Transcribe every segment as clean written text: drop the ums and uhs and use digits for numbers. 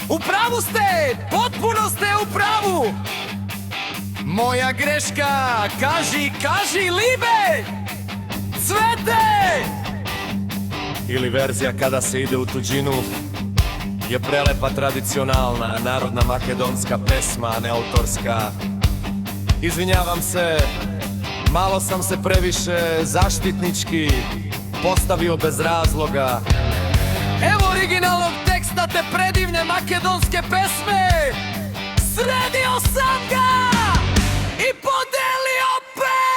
U pravu ste, potpuno ste u pravu. Moja greška, kaži Libe, Cvete. Ili verzija kada se ide u tuđinu je prelepa, tradicionalna, narodna makedonska pesma, a ne autorska. Izvinjavam se, malo sam se previše zaštitnički postavio bez razloga. Evo originalnog teksta te predivne makedonske pesme. Sredio sam ga i podelio pet.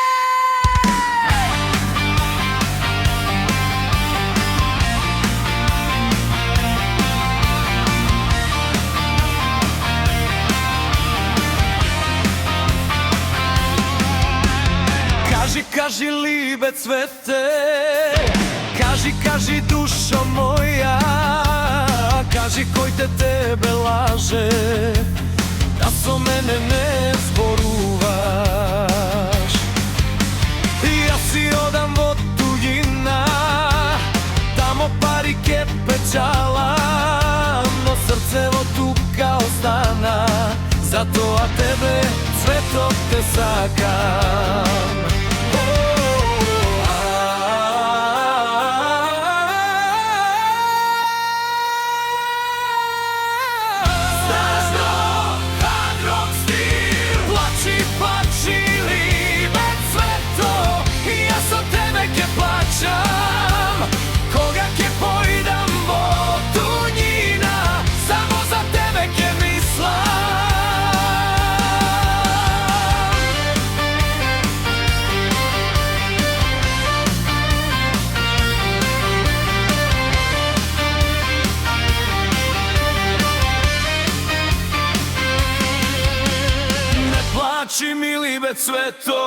Kaži Libe, Cvete, kaži dušo moja, kaži koji tebe laže, da so mene ne zboruvaš. Ja si odam vo tujina, tamo parike pečala, no srce vo tu kao stana, zato a tebe Cveto te sakam. Koga ke pojdam vo tunjina, samo za tebe ke mislim. Ne plači mi Libe, Cveto,